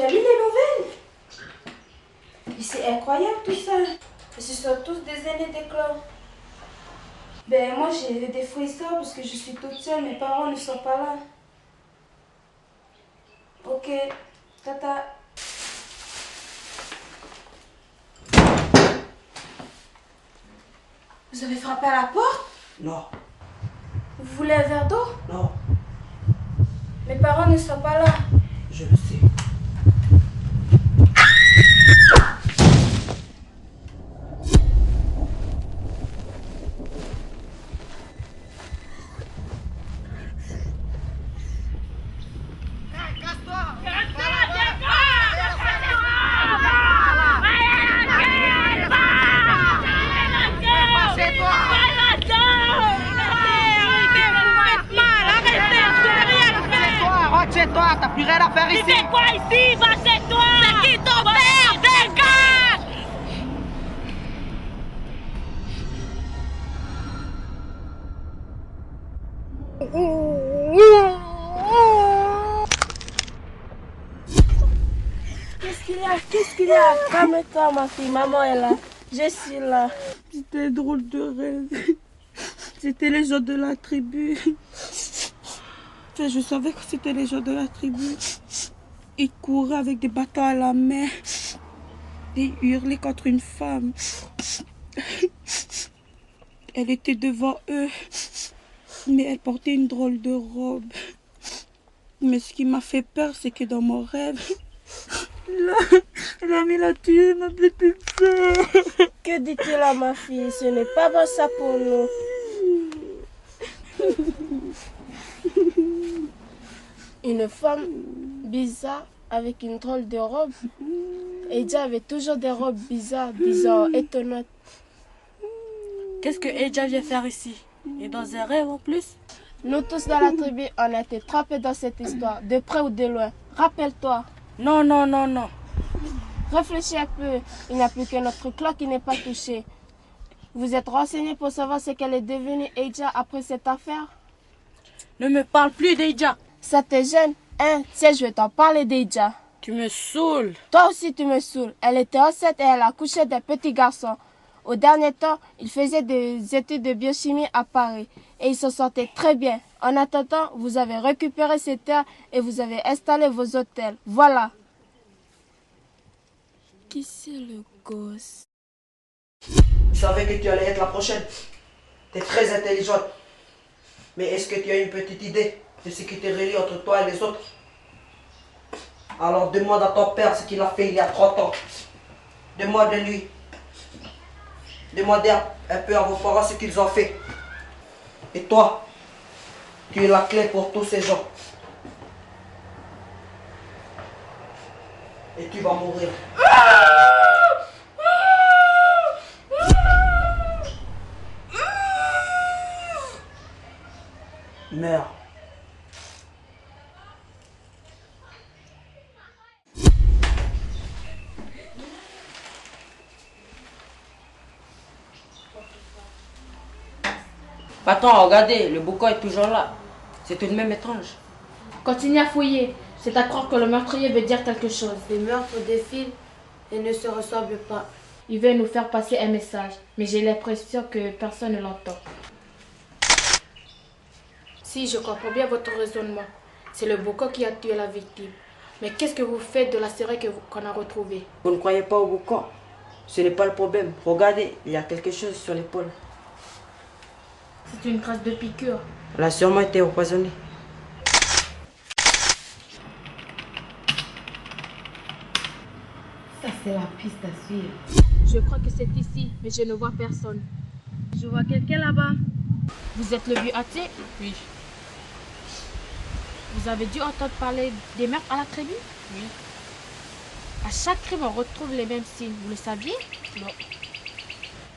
as lu les nouvelles? Et c'est incroyable tout ça. Et ce sont tous des aînés d'école. Ben moi j'ai des frissons parce que je suis toute seule, mes parents ne sont pas là. Ok, tata. Vous avez frappé à la porte? Non. Vous voulez un verre d'eau? Non. Mes parents ne sont pas là. Je le sais. Chez toi, t'as plus rien à faire ici. Tu fais quoi ici? Va chez toi. C'est qui ton père? Dégage! Qu'est-ce qu'il y a? Qu'est-ce qu'il y a? Calme-toi ma fille, maman est là. Je suis là. C'était un drôle de rêve. C'était les gens de la tribu. Enfin, je savais que c'était les gens de la tribu. Ils couraient avec des bâtons à la main. Ils hurlaient contre une femme. Elle était devant eux. Mais elle portait une drôle de robe. Mais ce qui m'a fait peur, c'est que dans mon rêve, l'ami l'a tué, ma petite soeur. Que dis-tu là ma fille? Ce n'est pas bon ça pour nous. Une femme bizarre avec une drôle de robe. Eja avait toujours des robes bizarres, étonnantes. Qu'est-ce que Eja vient faire ici? Et dans un rêve en plus? Nous tous dans la tribu, on a été trempés dans cette histoire, de près ou de loin. Rappelle-toi. Non, non, non, non. Réfléchis un peu. Il n'y a plus que notre clan qui n'est pas touché. Vous êtes renseignés pour savoir ce qu'elle est devenue Eja après cette affaire? Ne me parle plus d'Eja. Ça te gêne? Hein? Tiens, je vais t'en parler d'Eja. Tu me saoules. Toi aussi, tu me saoules. Elle était enceinte et elle a couché d'un petit garçon. Au dernier temps, il faisait des études de biochimie à Paris et il se sentait très bien. En attendant, vous avez récupéré ces terres et vous avez installé vos hôtels. Voilà. Qui c'est le gosse? Je savais que tu allais être la prochaine. Tu es très intelligente. Mais est-ce que tu as une petite idée de ce qui te relie entre toi et les autres? Alors demande à ton père ce qu'il a fait il y a 30 ans. Demande de lui. Demandez un peu à vos parents ce qu'ils ont fait. Et toi, tu es la clé pour tous ces gens. Et tu vas mourir. Meurs. Patron, regardez, le boucan est toujours là. C'est tout de même étrange. Continue à fouiller. C'est à croire que le meurtrier veut dire quelque chose. Les meurtres défilent et ne se ressemblent pas. Il veut nous faire passer un message, mais j'ai l'impression que personne ne l'entend. Si, je comprends bien votre raisonnement. C'est le boucan qui a tué la victime. Mais qu'est-ce que vous faites de la seringue qu'on a retrouvée? Vous ne croyez pas au boucan? Ce n'est pas le problème. Regardez, il y a quelque chose sur l'épaule. C'est une trace de piqûre. Elle a sûrement été empoisonnée. Ça, c'est la piste à suivre. Je crois que c'est ici, mais je ne vois personne. Je vois quelqu'un là-bas. Vous êtes le vieux athée? Oui. Vous avez dû entendre parler des meurtres à la tribu? Oui. À chaque crime, on retrouve les mêmes signes. Vous le saviez? Non.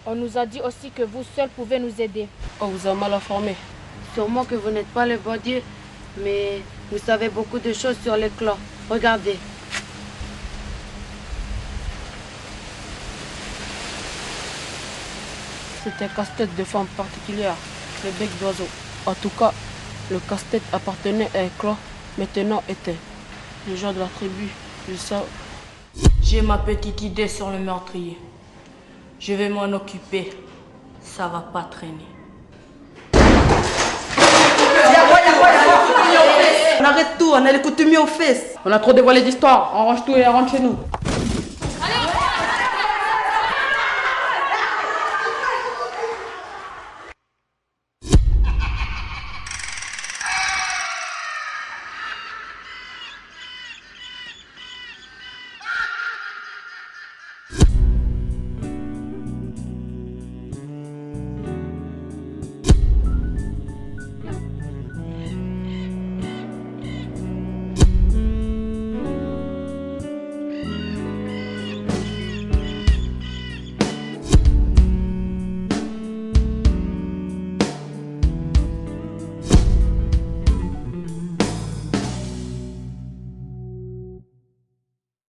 On nous a dit aussi que vous seul pouvez nous aider. On vous a mal informé. Sûrement que vous n'êtes pas le bon Dieu, mais vous savez beaucoup de choses sur les clans. Regardez. C'est un casse-tête de forme particulière, le bec d'oiseau. En tout cas, le casse-tête appartenait à un clan maintenant éteint. Les gens de la tribu J'ai ma petite idée sur le meurtrier. Je vais m'en occuper. Ça va pas traîner. On arrête tout, on a les coutumiers aux fesses. On a trop dévoilé d'histoires, on range tout et on rentre chez nous.